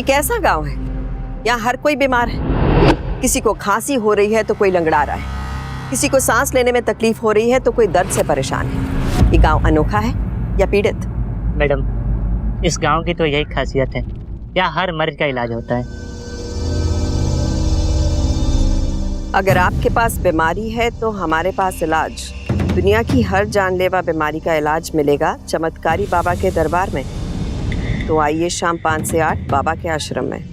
कैसा गांव है? यहाँ हर कोई बीमार है। किसी को खांसी हो रही है तो कोई लंगड़ा रहा है, किसी को सांस लेने में तकलीफ हो रही है तो कोई दर्द से परेशान है। ये गांव अनोखा है या पीड़ित? मैडम, इस गांव की तो यही खासियत है, यहाँ हर मर्ज का इलाज होता है। अगर आपके पास बीमारी है तो हमारे पास इलाज, दुनिया की हर जानलेवा बीमारी का इलाज मिलेगा चमत्कारी बाबा के दरबार में। तो आइए शाम 5 से 8 बाबा के आश्रम में।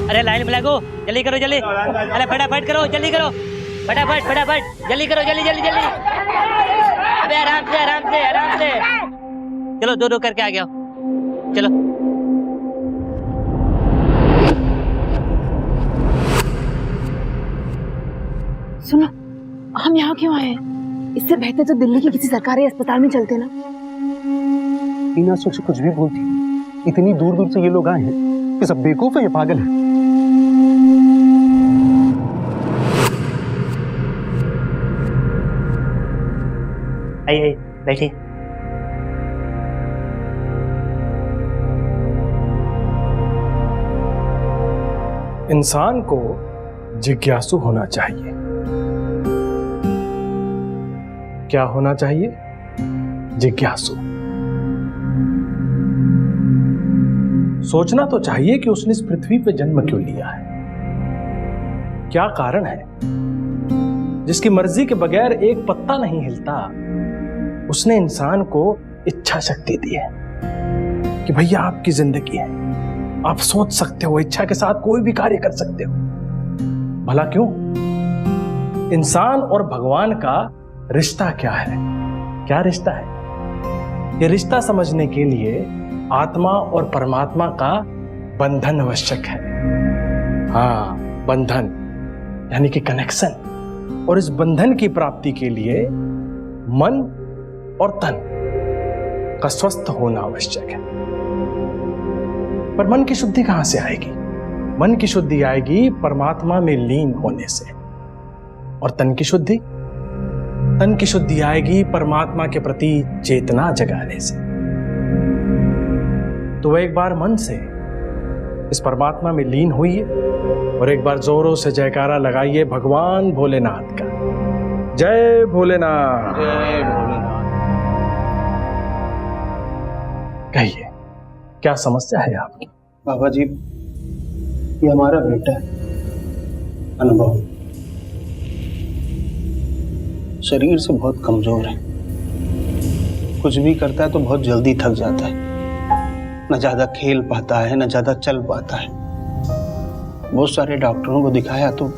अरे लाइन में लगो, जल्दी करो जल्दी। अरे फटाफट करो, जल्दी करो, फटाफट फटाफट, जल्दी करो, जल्दी जल्दी जल्दी। अबे आराम से आराम से आराम से। चलो दो दो करके आ गया, चलो। सुनो, हम यहाँ क्यों आए? इससे बेहतर तो दिल्ली के किसी सरकारी अस्पताल में चलते ना। टीना सोच कुछ भी बोलती, इतनी दूर दूर से ये लोग आए हैं, ये सब बेवकूफ है, ये पागल है। आइए बैठिए। इंसान को जिज्ञासु होना चाहिए। क्या होना चाहिए? जिज्ञासु। सोचना तो चाहिए कि उसने इस पृथ्वी पे जन्म क्यों लिया है, क्या कारण है जिसकी मर्जी के बगैर एक पत्ता नहीं हिलता। उसने इंसान को इच्छा शक्ति दी है कि भैया आपकी जिंदगी है, आप सोच सकते हो, इच्छा के साथ कोई भी कार्य कर सकते हो। भला क्यों? इंसान और भगवान का रिश्ता क्या है? क्या रिश्ता है? यह रिश्ता समझने के लिए आत्मा और परमात्मा का बंधन आवश्यक है। हाँ, बंधन यानी कि कनेक्शन। और इस बंधन की प्राप्ति के लिए मन और तन का स्वस्थ होना आवश्यक है। पर मन की शुद्धि कहां से आएगी? मन की शुद्धि आएगी परमात्मा में लीन होने से। और तन की शुद्धि? तन की शुद्धि आएगी परमात्मा के प्रति चेतना जगाने से। तो एक बार मन से इस परमात्मा में लीन होइए और एक बार जोरों से जयकारा लगाइए भगवान भोलेनाथ का। जय भोलेनाथ। जय भोलेनाथ। कहिए, क्या समस्या है आपकी? बाबा जी, ये हमारा बेटा है अनुभव, शरीर से बहुत कमजोर है। कुछ भी करता है तो बहुत जल्दी थक जाता है, न ज्यादा खेल पाता है न ज्यादा चल पाता है। बहुत सारे डॉक्टरों को दिखाया तो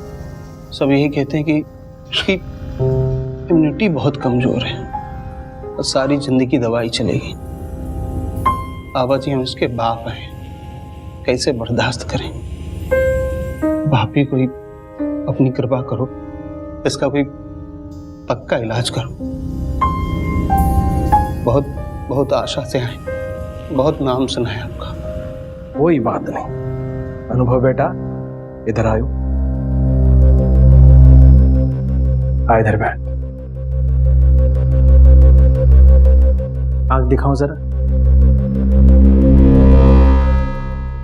सब यही कहते हैं कि उसकी इम्यूनिटी बहुत कमजोर है और सारी जिंदगी दवाई चलेगी। बाबा जी, हम उसके बाप हैं, कैसे बर्दाश्त करें? बाप ही कोई अपनी कृपा करो, इसका कोई पक्का इलाज करो। बहुत बहुत आशा से आए, बहुत नाम सुना है आपका। कोई बात नहीं। अनुभव बेटा, इधर आयो। आ इधर बैठ। आंख दिखाओ जरा।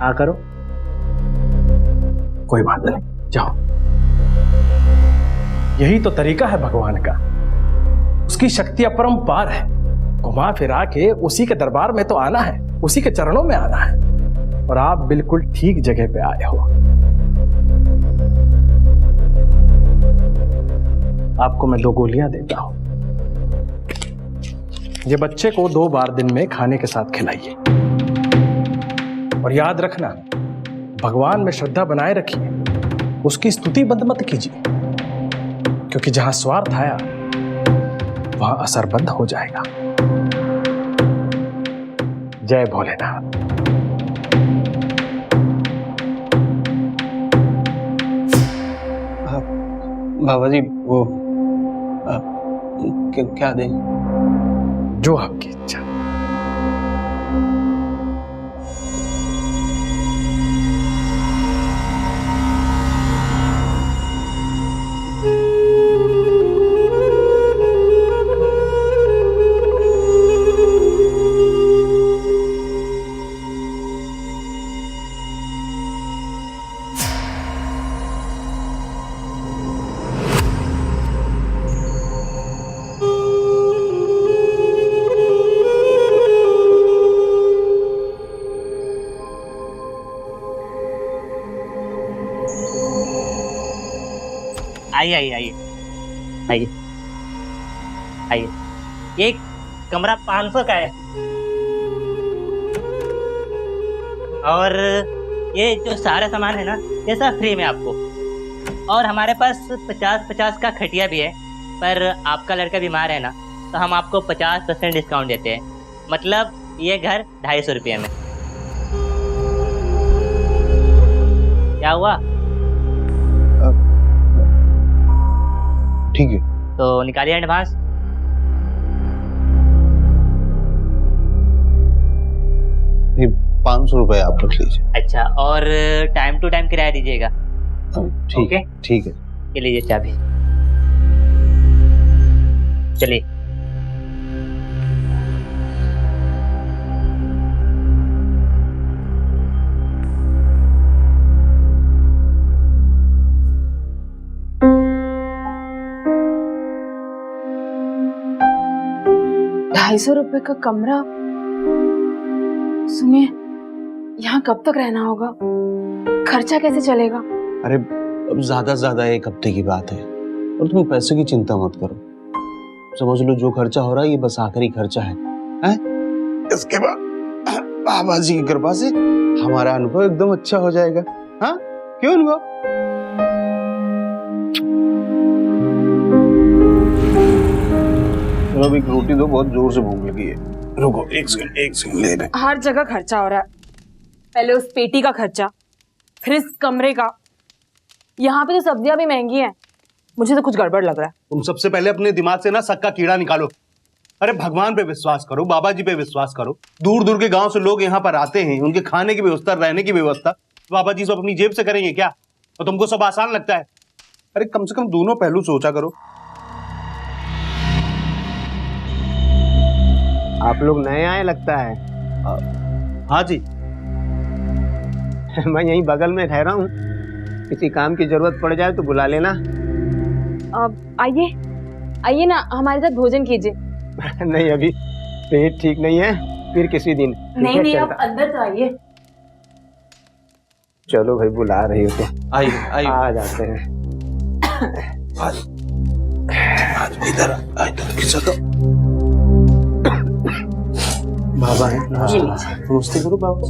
आ करो। कोई बात नहीं, जाओ। यही तो तरीका है भगवान का। उसकी शक्ति अपरंपार है। घुमा फिरा के उसी के दरबार में तो आना है, उसी के चरणों में आना है। और आप बिल्कुल ठीक जगह पे आए हो। आपको मैं 2 गोलियां देता हूं। ये बच्चे को 2 बार दिन में खाने के साथ खिलाइए। और याद रखना, भगवान में श्रद्धा बनाए रखिए, उसकी स्तुति बंद मत कीजिए, क्योंकि जहां स्वार्थ आया वहां असर बंद हो जाएगा। जय भोलेनाथ। बाबा जी वो क्या दें? जो आपकी इच्छा। आइए आइए आइए आइए आइए। ये कमरा 500 का है और ये जो सारा सामान है ना ये सब फ्री में आपको। और हमारे पास 50-50 का खटिया भी है, पर आपका लड़का बीमार है ना तो हम आपको 50% डिस्काउंट देते हैं। मतलब ये घर 250 रुपये में। क्या हुआ? ठीक है। तो निकालिए एडवांस। ये 500 रुपए आप रख लीजिए। अच्छा, और टाइम टू टाइम किराया दीजिएगा। ठीक है, ठीक है। ये लीजिए चाबी। चलिए। ₹250 का कमरा। सुनिए, यहाँ कब तक रहना होगा? खर्चा कैसे चलेगा? अरे अब ज्यादा 1 हफ्ते की बात है और तुम पैसे की चिंता मत करो। समझ लो जो खर्चा हो रहा है ये बस आखिरी खर्चा है, हैं? इसके बाद बाबा जी की कृपा से हमारा अनुभव एकदम अच्छा हो जाएगा। हाँ, क्यों अनुभव? अभी रोटी दो, बहुत जोर से भूख लगी है। रुको एक सेकंड ले रहे। हर जगह खर्चा हो रहा है। पहले उस पेटी का खर्चा, फिर इस कमरे का। यहाँ पे तो सब्जियां भी महंगी हैं। मुझे तो कुछ गड़बड़ लग रहा है। तुम सबसे पहले अपने दिमाग से ना शक का कीड़ा निकालो। अरे भगवान पे विश्वास करो, बाबा जी पे विश्वास करो। दूर दूर के गांव से लोग यहाँ पर आते हैं, उनके खाने की व्यवस्था, रहने की व्यवस्था बाबा जी सब अपनी जेब से करेंगे क्या? और तुमको सब आसान लगता है? अरे कम से कम दोनों पहलू सोचा करो। आप लोग नए आए लगता है। हाँ जी। मैं यहीं बगल में ठहरा हूँ, किसी काम की जरूरत पड़ जाए तो बुला लेना। आइए ना, हमारे साथ भोजन कीजिए। नहीं, अभी पेट ठीक नहीं है, फिर किसी दिन। नहीं, आप अंदर तो आइए। चलो भाई, बुला रही हो तो आइए आ जाते हैं। इधर बाबा है। नमस्ते करो बाबा।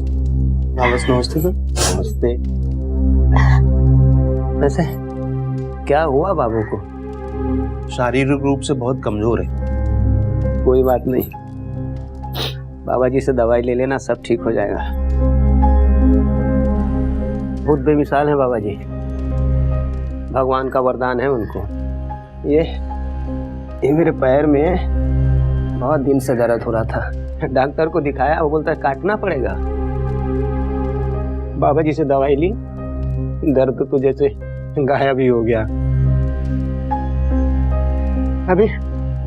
बाबा से नमस्ते करो। नमस्ते। वैसे क्या हुआ बाबू को? शारीरिक रूप से बहुत कमजोर है। कोई बात नहीं, बाबा जी से दवाई ले लेना, सब ठीक हो जाएगा। बहुत बेमिसाल है बाबा जी, भगवान का वरदान है उनको। ये मेरे पैर में बहुत दिन से दर्द हो रहा था, डॉक्टर को दिखाया, वो बोलता है काटना पड़ेगा। बाबा जी से दवाई ली, दर्द तो जैसे गायब ही हो गया। अभी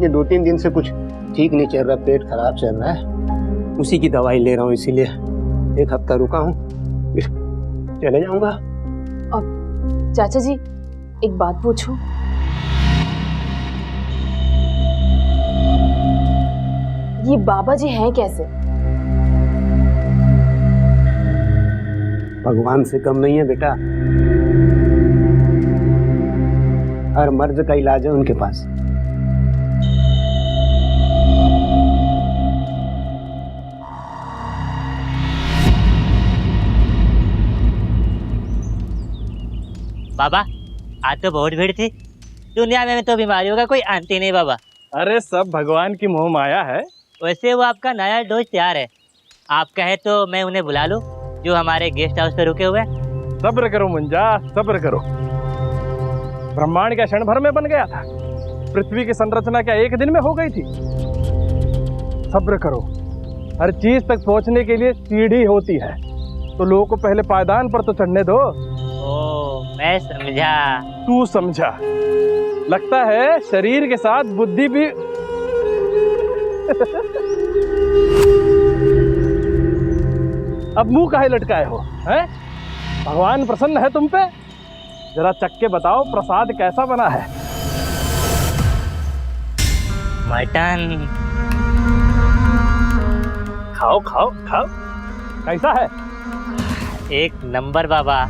ये 2-3 दिन से कुछ ठीक नहीं चल रहा, पेट खराब चल रहा है, उसी की दवाई ले रहा हूँ, इसीलिए 1 हफ्ता रुका हूँ, फिर चले जाऊंगा। अब चाचा जी एक बात पूछूं? ये बाबा जी हैं कैसे? भगवान से कम नहीं है बेटा, हर मर्ज का इलाज है उनके पास। बाबा आज तो बहुत भीड़ थी। दुनिया में तो बीमारियों का कोई अंत ही नहीं बाबा। अरे सब भगवान की मोह माया है। वैसे वो आपका नया डोज तैयार है, आप कहे तो मैं उन्हें बुला लूं जो हमारे गेस्ट हाउस पे रुके हुए हैं। सब्र करो मुंजा, सब्र करो। ब्रह्मांड क्या क्षण भर में बन गया था? पृथ्वी की संरचना क्या एक दिन में हो गई थी? सब्र करो। हर चीज तक पहुंचने के लिए सीढ़ी होती है, तो लोगों को पहले पायदान पर तो चढ़ने दो। ओ, मैं समझा। तू समझा? लगता है शरीर के साथ बुद्धि भी। अब मुंह काहे लटकाए हो? हैं? भगवान प्रसन्न है तुम पे? जरा चख के बताओ प्रसाद कैसा बना है? मटन। खाओ खाओ खाओ। कैसा है? एक नंबर बाबा।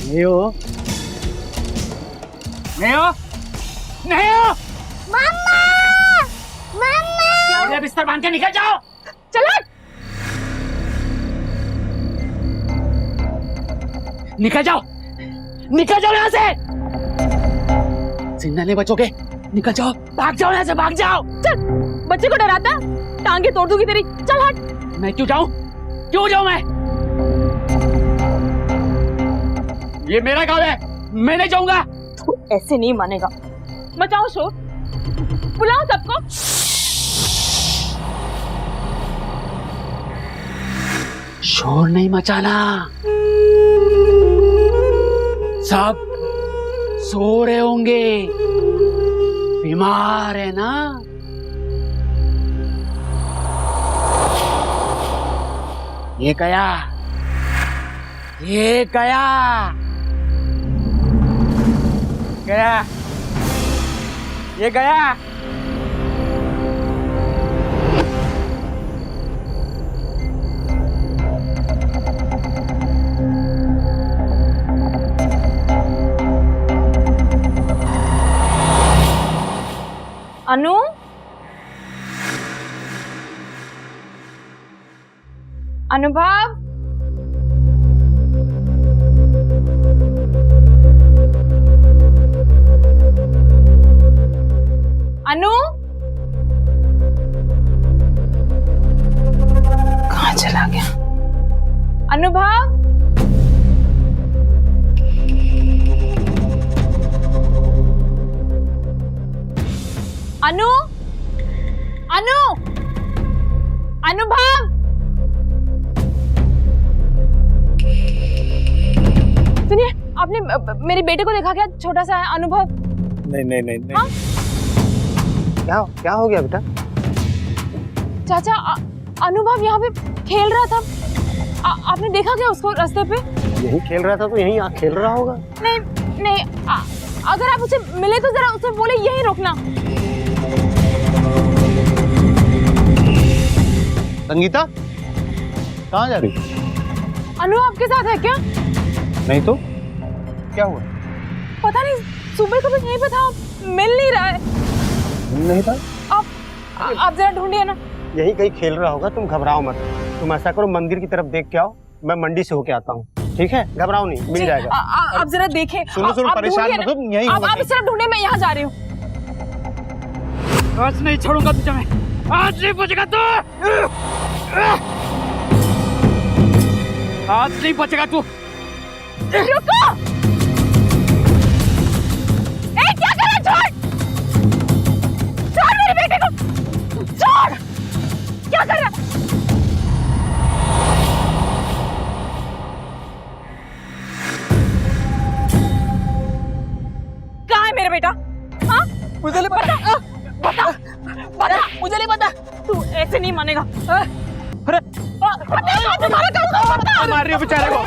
नहीं हो? नहीं हो? नहीं हो? मम्मा! मम्मा! बिस्तर बांध के निकल जाओ। चलो। निकल जाओ, निकल जाओ यहाँ से। जिंदा नहीं बचोगे, निकल जाओ, भाग जाओ यहाँ से, भाग जाओ। चल, बच्चे को डराता? टांगे तोड़ दूंगी तेरी। चल हट। मैं क्यों जाऊं? क्यों जाऊं मैं? ये मेरा गांव है, मैं नहीं जाऊंगा। तू ऐसे नहीं मानेगा। मचाओ शोर, बुलाओ सबको। शोर नहीं मचाना, सब सो रहे होंगे, बीमार है ना। ये गया, ये गया, गया, ये गया। अनु, अनुभव, अनु, कहाँ चला गया? अनुभव, अनु, अनु, अनुभव, सुनिए, आपने मेरे बेटे को देखा क्या? छोटा सा है अनुभव। नहीं नहीं नहीं, नहीं। हाँ? क्या हो गया बेटा? चाचा, अनुभव यहाँ पे खेल रहा था। आपने देखा क्या उसको रास्ते पे? यही खेल रहा था तो यही खेल रहा होगा। नहीं नहीं, अगर आप उसे मिले तो जरा उसे बोले यही रोकना। संगीता, कहाँ जा रही? अनु आपके साथ है क्या? नहीं तो क्या हुआ? पता नहीं, सुबह को भी यहीं पे था, मिल नहीं रहा है। नहीं था? आप जरा ढूंढिए ना। यही कहीं खेल रहा होगा, तुम घबराओ मत। तुम ऐसा करो, मंदिर की तरफ देख के आओ, मैं मंडी से होके आता हूँ, ठीक है? घबराओ नहीं, मिल जाएगा। आप जरा देखें। सुनो सुनो, परेशान मत हो, यही आप इस तरफ ढूंढे, मैं यहाँ जा रही हूँ। आज नहीं छोड़ूंगा तुझे मैं, आज नहीं बचेगा तू, आज नहीं बचेगा तू। रुको! ए, क्या कर रहा है? छोड़! छोड़ मेरे बेटे को! छोड़! क्या कर रहा है? कहाँ है मेरा बेटा? हाँ? मुझे नहीं पता। बता, बता, मुझे नहीं पता। तू ऐसे नहीं मानेगा। अरे, तुम्हारा काम बता। मार रही हो बेचारे को।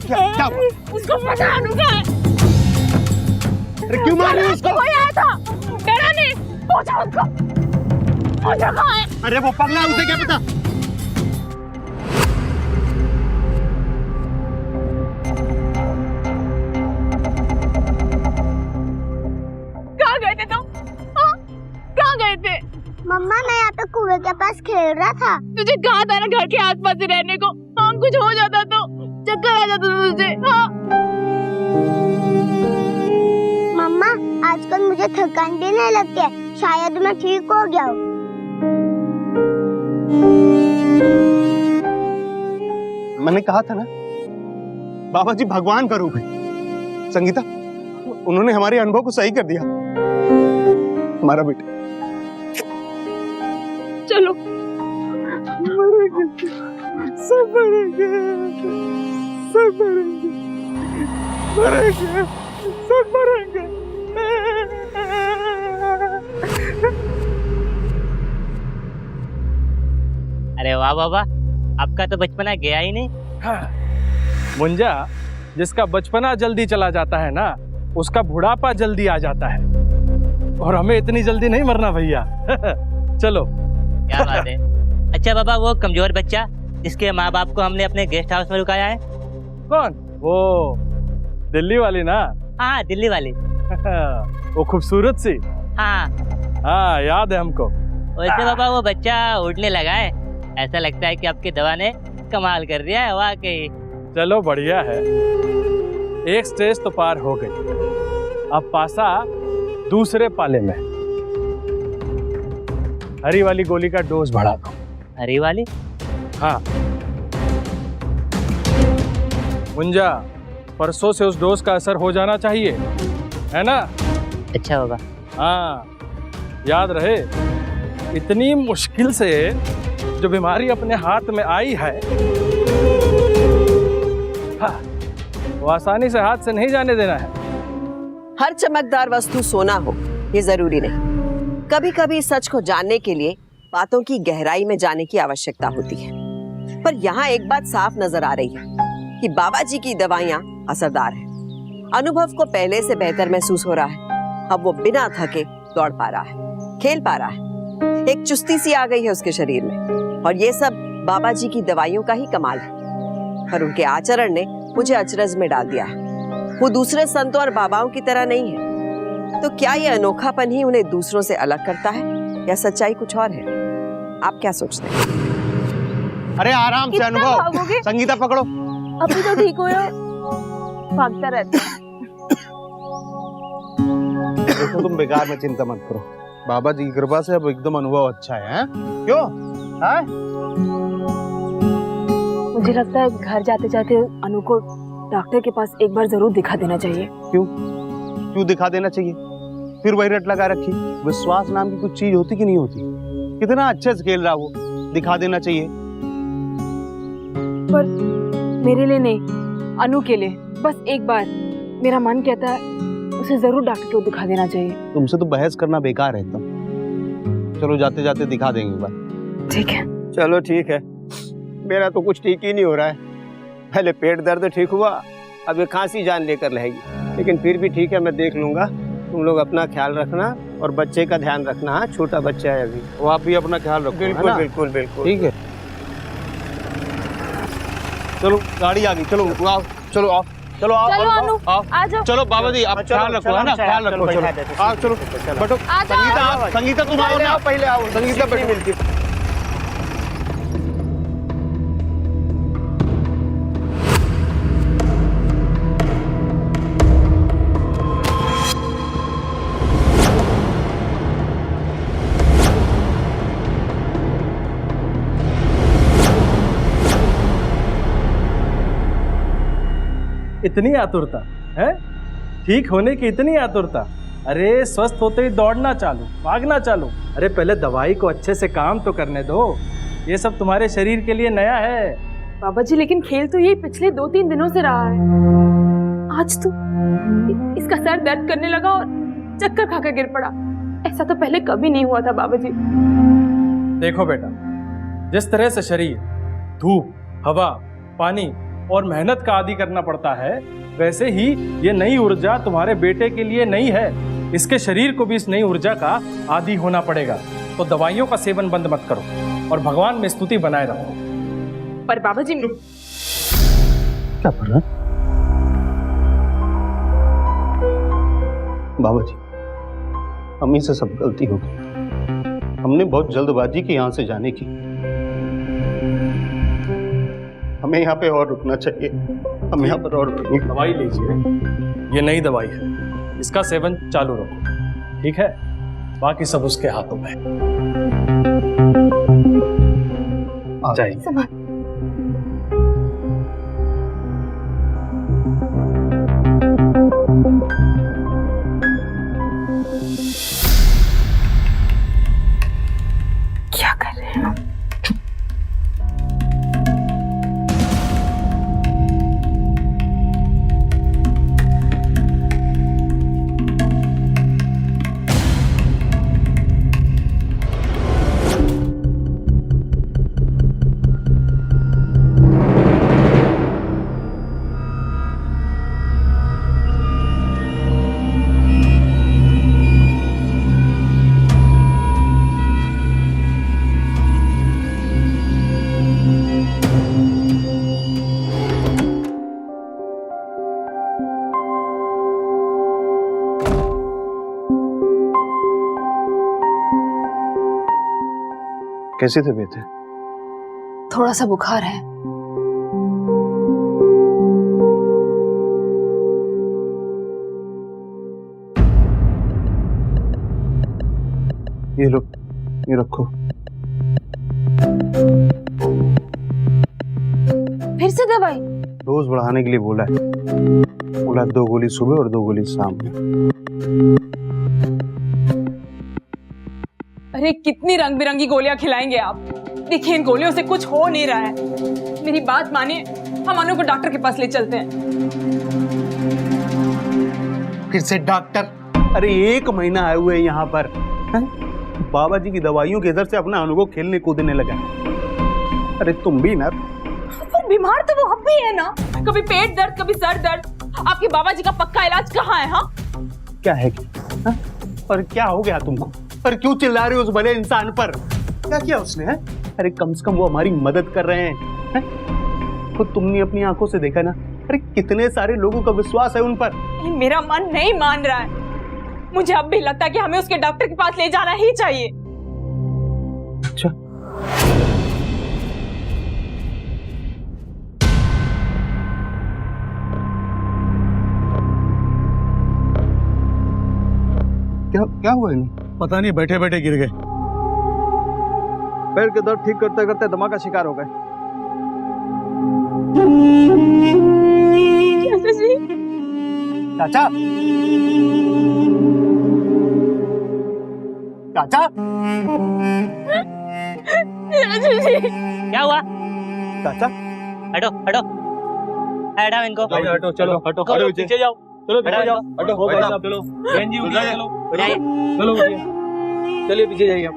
क्या? उसको पहचानूंगा। अरे क्यों मार रही हो उसको? कोई आया था, डरा नहीं। पहुंचा उसको। पहुंचा कहाँ है? अरे वो पगला, उसे क्या पता? कहाँ गए थे तुम? हाँ? कहाँ गए थे? मम्मा मैं यहाँ पे कुएं के पास खेल रहा था। तुझे कहा था ना घर के आसपास ही रहने को। हाँ, कुछ हो जाता तो चक्कर आ जाता था तुझे। हाँ? मम्मा आजकल मुझे थकान भी नहीं लगती है, शायद मैं ठीक हो गया हूँ। मैंने कहा था ना, बाबा जी भगवान का रूप है। संगीता, उन्होंने हमारे अनुभव को सही कर दिया। हमारा बेटा चलो, मरेंगे, सब मरेंगे, सब मरेंगे, मरेंगे, सब मरेंगे। अरे वाह बाबा, आपका तो बचपना गया ही नहीं। हाँ। मुंजा, जिसका बचपना जल्दी चला जाता है ना, उसका बुढ़ापा जल्दी आ जाता है, और हमें इतनी जल्दी नहीं मरना भैया। चलो। क्या बात है। अच्छा बाबा, वो कमजोर बच्चा जिसके माँ बाप को हमने अपने गेस्ट हाउस में रुकाया है? कौन? वो दिल्ली वाली ना? हाँ, दिल्ली वाली। वो खूबसूरत सी। हाँ हाँ, याद है हमको। वैसे बाबा वो बच्चा उड़ने लगा है, ऐसा लगता है कि आपकी दवा ने कमाल कर दिया है वाकई। चलो बढ़िया है, एक स्टेज तो पार हो गई, अब पासा दूसरे पाले में। हरी वाली गोली का डोज बढ़ा दो। हरी वाली? हाँ मुंजा, परसों से उस डोज का असर हो जाना चाहिए, है ना? अच्छा बाबा। हाँ, याद रहे, इतनी मुश्किल से जो बीमारी अपने हाथ में आई है, हाँ, वो आसानी से हाथ से नहीं जाने देना है। हर चमकदार वस्तु सोना हो ये जरूरी नहीं। कभी कभी सच को जानने के लिए बातों की गहराई में जाने की आवश्यकता होती है। पर यहाँ एक बात साफ नजर आ रही है कि बाबा जी की दवाइयाँ असरदार हैं। अनुभव को पहले से बेहतर महसूस हो रहा है। अब वो बिना थके दौड़ पा रहा है, खेल पा रहा है, एक चुस्ती सी आ गई है उसके शरीर में, और ये सब बाबा जी की दवाइयों का ही कमाल है। पर उनके आचरण ने मुझे अचरज में डाल दिया है। वो दूसरे संतों और बाबाओं की तरह नहीं है। तो क्या ये अनोखापन ही उन्हें दूसरों से अलग करता है, या सच्चाई कुछ और है? आप क्या सोचते हैं? अरे आराम से अनुभव। भागोगे? संगीता पकड़ो। अभी तो ठीक हो, भागता रहता है। देखो तुम बेकार में चिंता मत करो, बाबा जी की कृपा से अब एकदम अनुभव अच्छा है। क्यों? हाँ? मुझे लगता है घर जाते जाते अनु को डॉक्टर के पास एक बार जरूर दिखा देना चाहिए। क्यों? क्यों दिखा देना चाहिए? फिर वही रट लगा रखी। विश्वास नाम की कुछ चीज होती कि नहीं होती? कितना अच्छे से खेल रहा वो, दिखा देना चाहिए। पर मेरे लिए नहीं, अनु के लिए बस एक बार मेरा मन कहता है उसे जरूर डॉक्टर को दिखा देना चाहिए। तुमसे तो बहस करना बेकार है एकदम। चलो जाते जाते दिखा देंगे एक बार। ठीक है। चलो ठीक है, मेरा तो कुछ ठीक ही नहीं हो रहा है। पहले पेट दर्द ठीक हुआ, अब ये खांसी जान लेकर रहेगी। लेकिन फिर भी ठीक है, मैं देख लूंगा। तुम लोग अपना ख्याल रखना और बच्चे का ध्यान रखना। हाँ, छोटा बच्चा है अभी। वो आप भी अपना ख्याल रखो। बिल्कुल बिल्कुल बिल्कुल। ठीक है, चलो गाड़ी आ गई। चलो आओ, चलो आओ, चलो आओ, चलो आओ, अनु, आओ। आ जाओ। चलो बाबा जी आप ख्याल रखो, है ना? ख्याल रखो। चलो आओ, चलो बैठो। आ जाओ, संगीता आ जाओ। संगीता तुम आओ ना, पहले आओ। संगीता बैठो। मिलती इतनी आतुरता है? ठीक होने की इतनी आतुरता? अरे स्वस्थ होते ही दौड़ना चालू, भागना चालू। अरे पहले दवाई को अच्छे से काम तो करने दो। ये सब तुम्हारे शरीर के लिए नया है। बाबा जी लेकिन खेल तो यही पिछले 2-3 दिनों से रहा है। आज तो इसका सर दर्द करने लगा और चक्कर खाकर गिर पड़ा। ऐसा तो पहले कभी नहीं हुआ था बाबा जी। देखो बेटा, जिस तरह से शरीर धूप, हवा, पानी और मेहनत का आदी करना पड़ता है, वैसे ही ये नई ऊर्जा तुम्हारे बेटे के लिए नई है। इसके शरीर को भी इस नई ऊर्जा का आदी होना पड़ेगा। तो दवाइयों का सेवन बंद मत करो और भगवान में स्तुति बनाए रखो। पर बाबा जी क्या कर रहा है बाबा जी? अम्मी से सब गलती हो गई। हमने बहुत जल्दबाजी की यहाँ से जाने की। हमें यहाँ पे और रुकना चाहिए। हम यहाँ पर और रुकेंगे। दवाई लीजिए, ये नई दवाई है, इसका सेवन चालू रखो, ठीक है? बाकी सब उसके हाथों में। जाइए। क्या कर रहे हैं? कैसी तबीयत है? थोड़ा सा बुखार है। ये लो, ये रखो। फिर से दवाई? डोज बढ़ाने के लिए बोला है। बोला 2 गोली सुबह और 2 गोली शाम में। अरे कितनी रंग बिरंगी गोलियां खिलाएंगे आप? देखिए इन गोलियों से कुछ हो नहीं रहा है। मेरी बात मानिए, हम अनु को डॉक्टर के पास ले चलते हैं। फिर से डॉक्टर? अरे 1 महीना आए हुए यहाँ पर है? बाबा जी की दवाइयों के इधर से अपना अनुभव खेलने कूदने लगा। अरे तुम भी ना। पर बीमार तो वो अब भी है ना। कभी पेट दर्द, कभी सर दर्द। आपके बाबा जी का पक्का इलाज कहाँ है? हाँ क्या है हा? और क्या हो गया तुमको? और क्यों चिल्ला रहे हो उस भले इंसान पर? क्या किया उसने है? अरे कम से कम वो हमारी मदद कर रहे हैं। खुद तुमने अपनी आंखों से देखा ना। अरे कितने सारे लोगों का विश्वास है उन पर। मेरा मन नहीं मान रहा है। मुझे अब भी लगता है कि हमें उसके डॉक्टर के पास ले जाना ही चाहिए। अच्छा क्या हुआ इन्हें? पता नहीं, बैठे बैठे गिर गए। पैर के दर्द ठीक करते करते दमा का शिकार हो गए। चाचा, चाचा, क्या हुआ? चाचा, हटो हटो हटाओ इनको। हटो, चलो हटो, हटो, पीछे जाओ। चलो पीछे जाओ। हटो, हो भाई गया। साहब, चलो। बहन जी उठिए, चलो। जाइए। चलो उठिए। चलिए पीछे जाइए आप।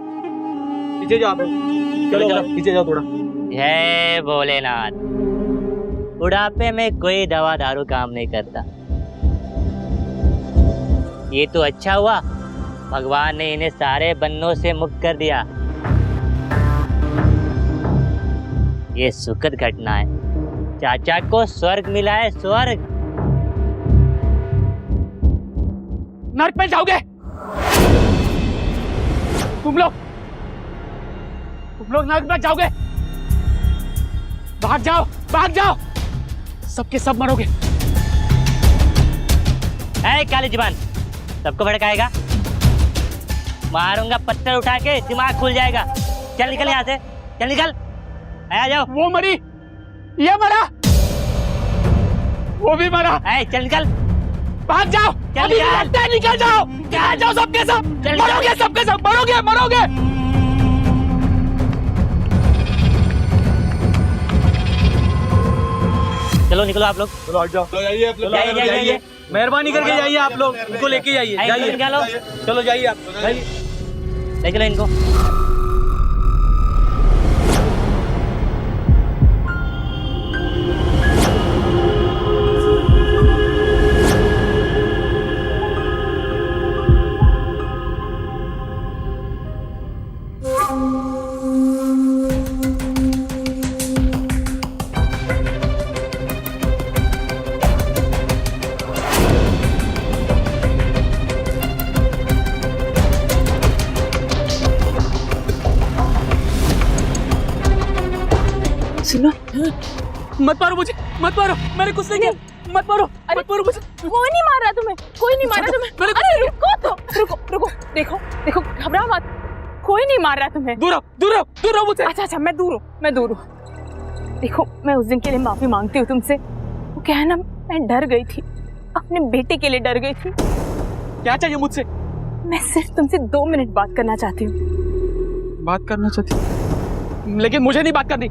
पीछे जाओ आप। चलो चलो। पीछे जाओ थोड़ा। जय भोलेनाथ। बुढ़ापे में कोई दवा दारू काम नहीं करता। ये तो अच्छा हुआ भगवान ने इन्हें सारे बन्नों से मुक्त कर दिया। ये सुखद घटना है। चाचा को स्वर्ग मिला है, स्वर्ग। नर्क में जाओगे तुम लोग नर्क में जाओगे। भाग जाओ, भाग जाओ, सबके सब मरोगे। है काली जुबान, सबको भड़काएगा। मारूंगा पत्थर उठा के, दिमाग खुल जाएगा। चल निकल यहाँ से, चल निकल। आ जाओ। वो मरी, ये मरा। वो भी मरा। ए, चल निकल। भाग जाओ, चल अभी यार। लगता है, निकल जाओ, निकल जाओ सबके सब, चल मरोगे सबके सब, मरोगे मरोगे। चलो निकलो आप लोग। चलो हट जाओ। जाइए जाइए। मेहरबानी करके जाइए आप लोग, इनको लेके जाइए, जाइए। निकालो। चलो जाइए आप, जाइए। ले चलो इनको। सुनो, मत मारो मुझे, मत मारो, मैंने कुछ नहीं किया, मत मारो, मत मारो मुझे। कोई नहीं मार रहा तुम्हें, कोई नहीं मार रहा तुम्हें। अरे रुको तो, रुको रुको, देखो देखो, घबरा मत, कोई नहीं मार रहा तुम्हें। दूर रहो, दूर रहो, दूर रहो मुझसे। अच्छा अच्छा, मैं दूर हूँ, मैं दूर हूँ। देखो, मैं उस दिन के लिए माफी मांगती हूँ तुमसे। वो क्या है ना, मैं डर गई थी, अपने बेटे के लिए डर गई थी। क्या चाहिए मुझसे? मैं सिर्फ तुमसे 2 मिनट बात करना चाहती हूँ। बात करना चाहती, लेकिन मुझे नहीं बात करनी,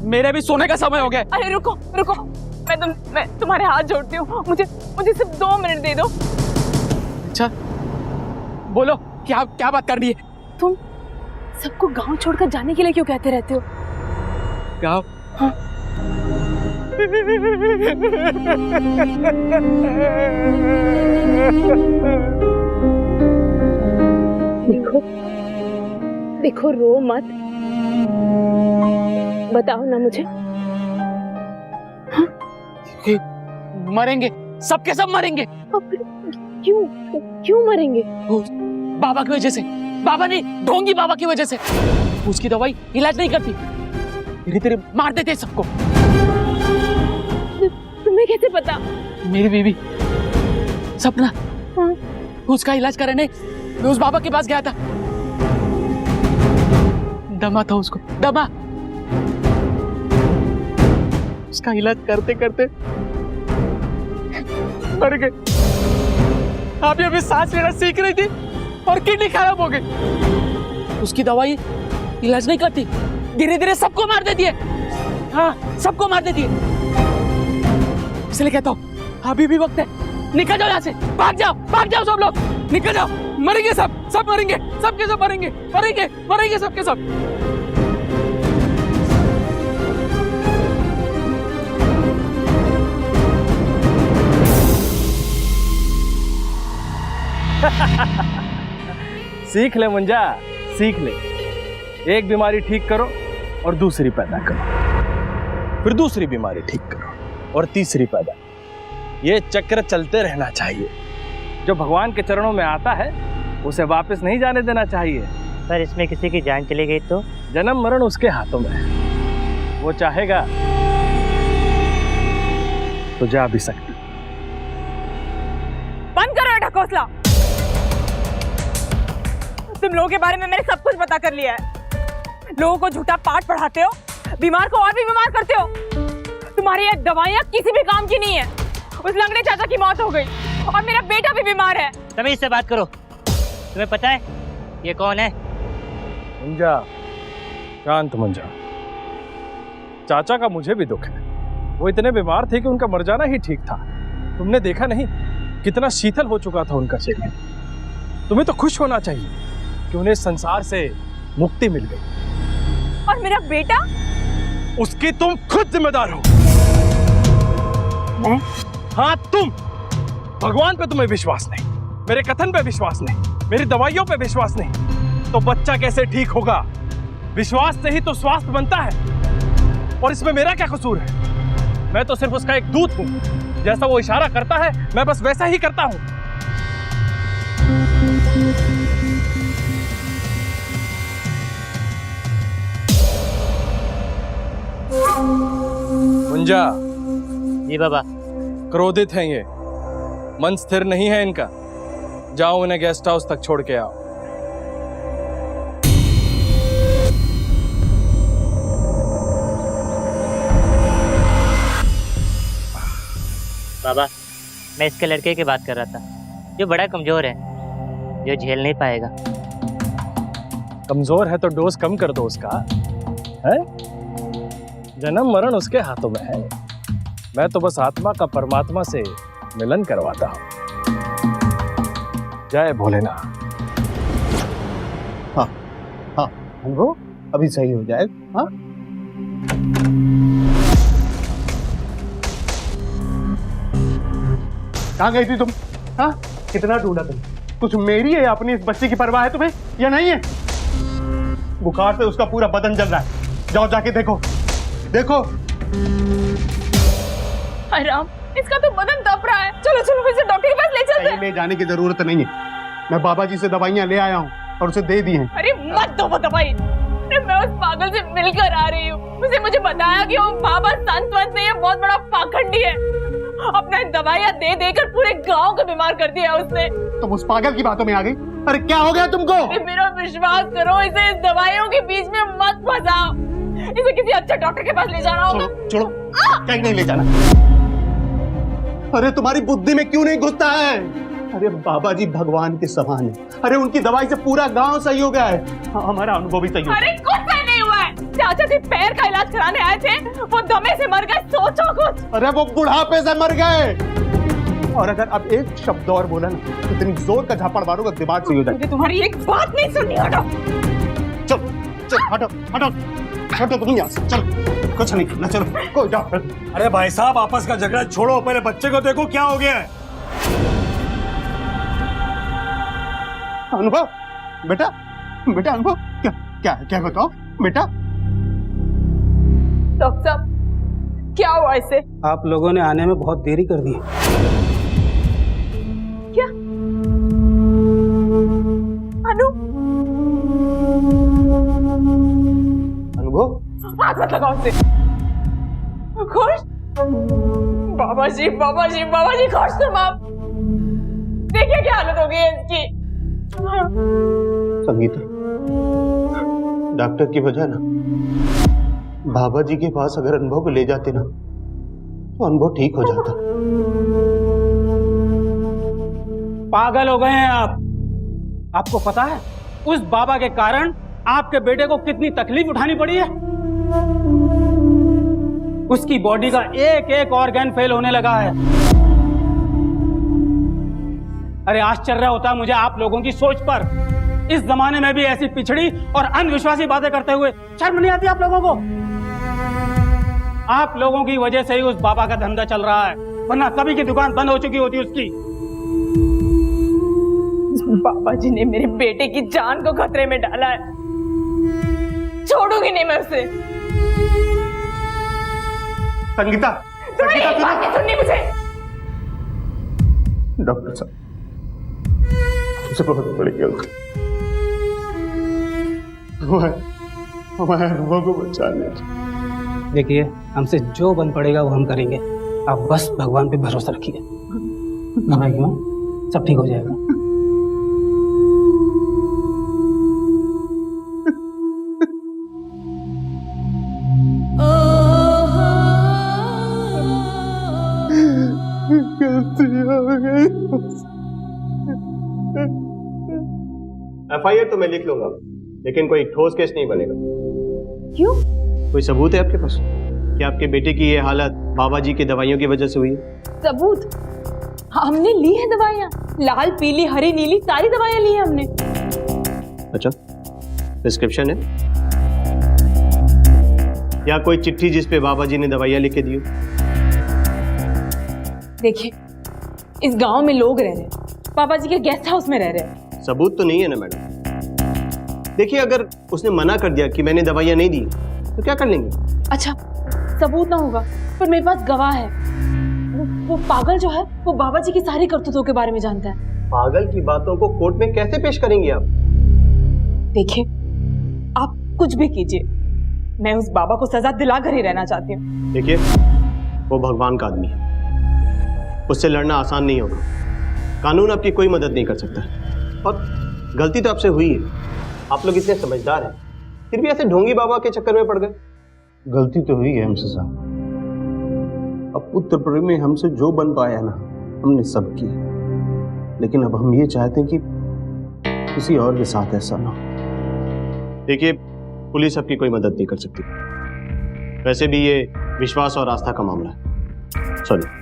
मेरे भी सोने का समय हो गया। अरे रुको रुको, मैं तुम्हारे हाथ जोड़ती हूँ, मुझे सिर्फ 2 मिनट दे दो। अच्छा, बोलो, क्या क्या बात करनी है? तुम सबको गांव छोड़कर जाने के लिए क्यों कहते रहते हो? गाँव? हाँ। देखो देखो, रो मत, बताओ ना मुझे। मरेंगे, सबके सब मरेंगे। अब क्यों क्यों मरेंगे? बाबा की वजह से, बाबा नहीं, ढोंगी बाबा की वजह से। उसकी दवाई इलाज नहीं करती, धीरे धीरे मार देते सबको। तुम्हें कैसे पता? मेरी बीवी सपना, हाँ। उसका इलाज कराने मैं उस बाबा के पास गया था। दमा था उसको, दमा। उसका इलाज करते करते मर गए। अभी सांस लेना सीख रही थी और किडनी खराब हो गई। उसकी दवाई इलाज नहीं करती, धीरे धीरे सबको मार देती है। हाँ, सबको मार देती है। इसलिए कहता हूँ, अभी भी वक्त है, निकल जाओ यहाँ से, भाग जाओ सब लोग, निकल जाओ। मरेंगे सब मरेंगे, सबके सब मरेंगे, मरेंगे सबके सब। सीख ले मुंजा, सीख ले। एक बीमारी ठीक करो और दूसरी पैदा करो, फिर दूसरी बीमारी ठीक करो और तीसरी पैदा। ये चक्र चलते रहना चाहिए। जो भगवान के चरणों में आता है उसे वापस नहीं जाने देना चाहिए। पर इसमें किसी की जान चली गई तो? जन्म मरण उसके हाथों में है, वो चाहेगा तो जा भी सकती। बंद करो ढकोसला। तुम लोगों के बारे में मैंने सब कुछ पता कर लिया है। लोगों को झूठा पाठ पढ़ाते हो, बीमार को और भी बीमार करते हो। तुम्हारी ये दवाइयाँ किसी भी काम की नहीं है। उस लंगड़े चाचा की मौत हो गई और मेरा बेटा भी बीमार है। तमीज से बात करो। तुम्हें पता है ये कौन है? मुंजा, शांत मुंजा। चाचा का मुझे भी दुख है। वो इतने बीमार थे कि उनका मर जाना ही ठीक था। तुमने देखा नहीं कितना शीतल हो चुका था उनका शरीर। तुम्हें तो खुश होना चाहिए कि उन्हें संसार से मुक्ति मिल गई। और मेरा बेटा? उसकी तुम खुद जिम्मेदार हो। मैं? हाँ, तुम। भगवान पे तुम्हें विश्वास नहीं, मेरे कथन पे विश्वास नहीं, मेरी दवाइयों पे विश्वास नहीं, तो बच्चा कैसे ठीक होगा? विश्वास से ही तो स्वास्थ्य बनता है। और इसमें मेरा क्या कसूर है? मैं तो सिर्फ उसका एक दूत हूं। जैसा वो इशारा करता है मैं बस वैसा ही करता हूं। मुंजा। जी बाबा। क्रोधित हैं ये, मन स्थिर नहीं है इनका। जाओ उन्हें गेस्ट हाउस तक छोड़ के आओ। बाबा, मैं इसके लड़के की बात कर रहा था जो बड़ा कमजोर है, जो झेल नहीं पाएगा। कमजोर है तो डोज कम कर दो उसका, है? जन्म मरण उसके हाथों में है। मैं तो बस आत्मा का परमात्मा से मिलन करवाता हूँ। जय भोलेनाथ। हाँ हाँ अनुभव, अभी सही हो जाएगा। हाँ कहाँ गई थी तुम? हाँ, कितना ढूंढा तुम? कुछ मेरी है अपनी इस बच्ची की परवाह है तुम्हें या नहीं है? बुखार से उसका पूरा बदन जल रहा है, जाओ जाके देखो देखो। हाय राम, इसका तो बदन तप रहा है। चलो चलो इसे डॉक्टर के पास ले चलते हैं। ले जाने की जरूरत नहीं है, मैं बाबा जी से दवाइयाँ ले आया हूँ और उसे दे दी हैं। अरे मत दो वो दवाई। अरे मैं उस पागल से मिलकर आ रही हूँ। उसे मुझे बताया कि वो बाबा संत वंत नहीं है, बहुत बड़ा पाखंडी है। अपना दवाइयाँ दे देकर पूरे गांव को बीमार कर दिया उसने। तुम उस पागल की बातों में आ गई? अरे क्या हो गया तुमको? मेरा विश्वास करो, इसे इस दवाइयों के बीच में मत फंसाओ। इसे किसी अच्छे डॉक्टर के पास ले जाना होगा। छोड़ो कहीं नहीं ले जाना। अरे तुम्हारी बुद्धि में क्यों नहीं घुसता है? अरे बाबा जी भगवान के समान है। अरे उनकी दवाई से पूरा गांव सही हो गया है। हमारा अनुभव भी सही हो गया। अरे कुछ सही नहीं हुआ है। चाचा जी पैर का इलाज कराने आए थे, वो दमे से मर गए। सोचो कुछ। अरे वो बुढ़ापे से मर गए। और अगर अब एक शब्द और बोला ना तो इतनी जोर का झापड़ मारूंगा दिमाग सही हो जाएगा। मुझे तुम्हारी एक बात नहीं सुननी। हटो चल चल हटो हटो हटो तुम यहाँ से। चल कुछ नहीं करना, चलो कोई डॉक्टर। अरे भाई साहब, आपस का झगड़ा छोड़ो, पहले बच्चे को देखो क्या हो गया है। अनुभव बेटा, बेटा अनुभव, क्या क्या क्या बताओ बेटा। डॉक्टर साहब, क्या हुआ इसे? आप लोगों ने आने में बहुत देरी कर दी। क्या? अनु, अनुभव हाथ मत लगाओ उसे। खुश? बाबा जी बाबा जी बाबा जी, खुश तुम आप। देखिए क्या हालत हो गई है इसकी। संगीता, डॉक्टर की वजह ना बाबा जी के पास अगर अनुभव को ले जाते ना तो अनुभव ठीक हो जाता। पागल हो गए हैं आप। आपको पता है उस बाबा के कारण आपके बेटे को कितनी तकलीफ उठानी पड़ी है। उसकी बॉडी का एक एक ऑर्गन फेल होने लगा है। अरे आश्चर्य होता है मुझे आप लोगों की सोच पर। इस जमाने में भी ऐसी पिछड़ी और अंधविश्वासी बातें करते हुए शर्म नहीं आती आप लोगों को? आप लोगों की वजह से ही उस बाबा का धंधा चल रहा है, वरना कभी की दुकान बंद हो चुकी होती उसकी। बाबा जी ने मेरे बेटे की जान को खतरे में डाला है। छोड़ूंगी नहीं मैं उसे। संगीता, तुम्हारी एक बात नहीं सुननी मुझे। डॉक्टर साहब, मुझसे बहुत बड़ी गलती। हमारे अनुभव को बचाने। देखिए, हमसे जो बन पड़ेगा वो हम करेंगे। आप बस भगवान पे भरोसा रखिए। घबराइए, सब ठीक हो जाएगा। FIR तो मैं लिख लूंगा, लेकिन कोई ठोस केस नहीं बनेगा। क्यों? कोई सबूत है आपके पास कि आपके बेटे की ये हालत बाबा जी की दवाइयों की वजह से हुई है? सबूत? हमने ली है दवाइयाँ, लाल पीली हरी नीली सारी दवाइयाँ ली है हमने। अच्छा, प्रिस्क्रिप्शन है या कोई चिट्ठी जिस पे बाबा जी ने दवाइयाँ लिख के दी हो? देखिए, इस गांव में लोग रह रहे हैं, बाबा जी के गेस्ट हाउस में रह रहे हैं। सबूत तो नहीं है ना मैडम। देखिए, अगर उसने मना कर दिया कि मैंने दवाइयाँ नहीं दी तो क्या कर लेंगे? अच्छा, सबूत ना होगा पर मेरे पास गवाह है। वो पागल जो है वो बाबा जी की सारी करतूतों के बारे में जानता है। पागल की बातों को कोर्ट में कैसे पेश करेंगे आप? देखिए, आप कुछ भी कीजिए, मैं उस बाबा को सजा दिलाकर ही रहना चाहती हूँ। देखिए, वो भगवान का आदमी है, उससे लड़ना आसान नहीं होगा। कानून आपकी कोई मदद नहीं कर सकता और गलती तो आपसे हुई है। आप लोग इतने समझदार हैं, फिर भी ऐसे ढोंगी बाबा के चक्कर में पड़ गए। गलती तो हुई है हमसे साहब, अब पुत्र प्रेम में हमसे जो बन पाया ना, हमने सब किया, लेकिन अब हम ये चाहते हैं कि किसी और के साथ ऐसा ना हो। देखिए, पुलिस आपकी कोई मदद नहीं कर सकती, वैसे भी ये विश्वास और आस्था का मामला है। सॉरी।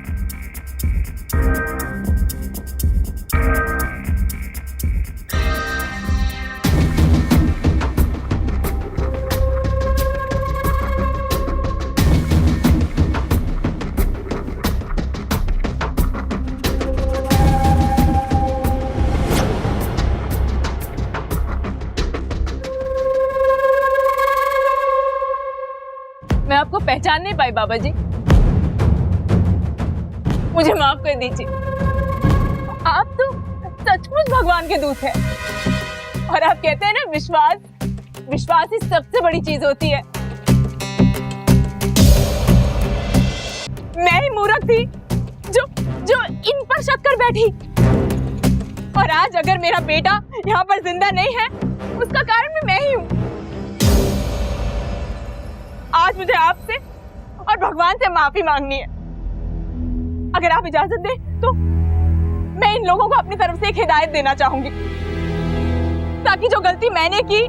मैं आपको पहचान नहीं पाई बाबा जी, मुझे माफ कर दीजिए। आप तो सचमुच भगवान के दूत हैं। और आप कहते हैं ना, विश्वास ही सबसे बड़ी चीज होती है। मैं ही मूर्ख थी जो इन पर शक कर बैठी। और आज अगर मेरा बेटा यहाँ पर जिंदा नहीं है, उसका कारण भी मैं ही हूँ। आज मुझे आपसे और भगवान से माफी मांगनी है। अगर आप इजाजत दें तो मैं इन लोगों को अपनी तरफ से एक हिदायत देना चाहूंगी, ताकि जो गलती मैंने की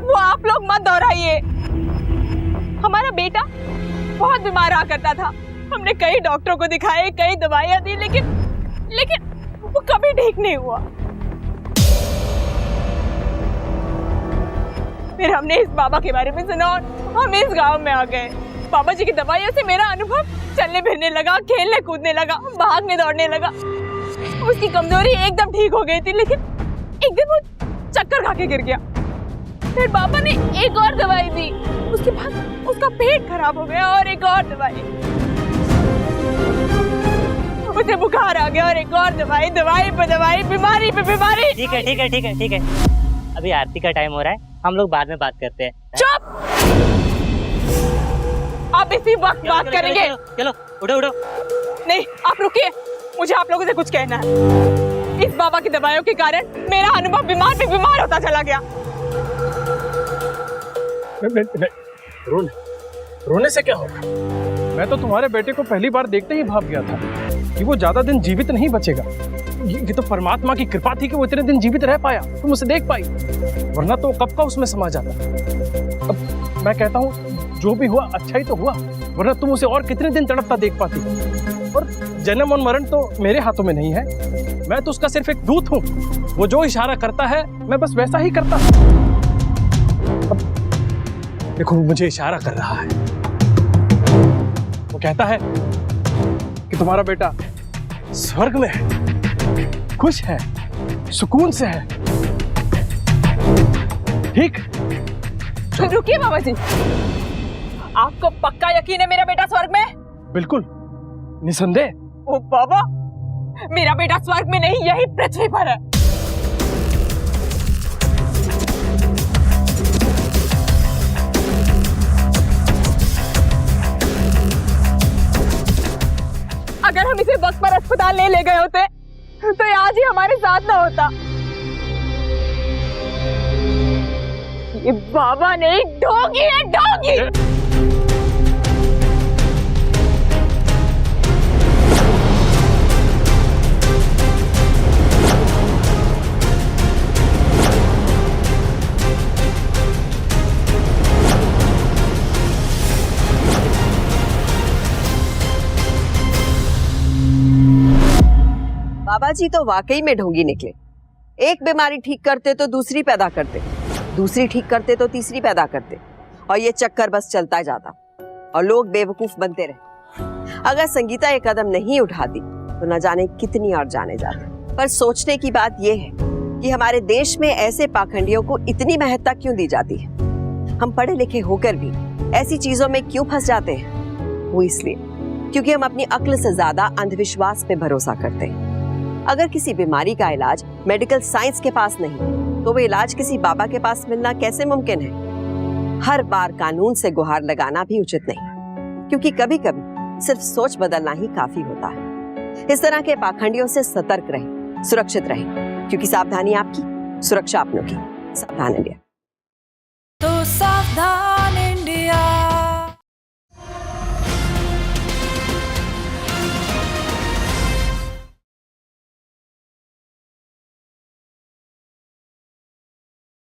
वो आप लोग मत दोहराइए। हमारा बेटा बहुत बीमार रहा करता था। हमने कई डॉक्टरों को दिखाए, कई दवाइयां दी, लेकिन वो कभी ठीक नहीं हुआ। फिर हमने इस बाबा के बारे में सुना और हम इस गांव में आ गए। बाबा जी की दवाइयों से मेरा अनुभव चलने फिरने लगा, खेलने कूदने लगा, भागने दौड़ने लगा। उसकी कमजोरी एकदम ठीक हो गई थी, लेकिन एक दिन वो चक्कर खा के गिर गया। फिर बाबा ने एक और दवाई दी, उसके बाद उसका पेट खराब हो गया और एक और दवाई, उसे बुखार आ गया और एक और दवाई, दवाई पे दवाई, बीमारी पे बीमारी। ठीक है ठीक है ठीक है ठीक है, अभी आरती का टाइम हो रहा है, हम लोग बाद में बात करते हैं। चुप! आप इसी वक्त बात करेंगे। चलो उठो उठो। नहीं, आप रुकिए, मुझे आप लोगों से कुछ कहना है। इस बाबा की दवाइयों के कारण मेरा अनुभव बीमार पे बीमार होता चला गया। नहीं, रोने से क्या होगा? मैं तो तुम्हारे बेटे को पहली बार देखते ही भाग गया था कि वो ज्यादा दिन जीवित नहीं बचेगा। ये तो परमात्मा की कृपा थी कि वो इतने दिन जीवित रह पाया, तुम उसे देख पाई, वरना तो कब का उसमें समा जाता। अब मैं कहता हूँ जो भी हुआ अच्छा ही तो हुआ, वरना तुम उसे और कितने दिन तड़पता देख पाती। और जन्म और मरण तो मेरे हाथों में नहीं है, मैं तो उसका सिर्फ एक दूत हूँ। वो जो इशारा करता है मैं बस वैसा ही करता। अब देखो, वो मुझे इशारा कर रहा है, वो कहता है कि तुम्हारा बेटा स्वर्ग में है, खुश है, सुकून से है। ठीक? रुकिए बाबा जी, आपको पक्का यकीन है मेरा बेटा स्वर्ग में है? बिल्कुल, निसंदेह। ओ बाबा, मेरा बेटा स्वर्ग में नहीं, यही पृथ्वी पर है। अगर हम इसे वक्त पर अस्पताल ले गए होते तो ये आज ही हमारे साथ ना होता। ये बाबा नहीं, डॉगी है, डॉगी। बाबा जी तो वाकई में ढोंगी निकले। एक बीमारी ठीक करते तो दूसरी पैदा करते, दूसरी ठीक करते तो तीसरी पैदा करते, और ये चक्कर बस चलता जाता और लोग बेवकूफ बनते रहे। अगर संगीता ये कदम नहीं उठाती तो न जाने कितनी और जाने जाती। पर सोचने की बात यह है कि हमारे देश में ऐसे पाखंडियों को इतनी महत्ता क्यों दी जाती है। हम पढ़े लिखे होकर भी ऐसी चीजों में क्यों फंस जाते हैं? वो इसलिए क्योंकि हम अपनी अक्ल से ज्यादा अंधविश्वास पे भरोसा करते हैं। अगर किसी बीमारी का इलाज मेडिकल साइंस के पास नहीं तो वो इलाज किसी बाबा के पास मिलना कैसे मुमकिन है? हर बार कानून से गुहार लगाना भी उचित नहीं, क्योंकि कभी कभी सिर्फ सोच बदलना ही काफी होता है। इस तरह के पाखंडियों से सतर्क रहें, सुरक्षित रहें, क्योंकि सावधानी आपकी, सुरक्षा अपनों की। सावधान इंडिया। तो सावधान।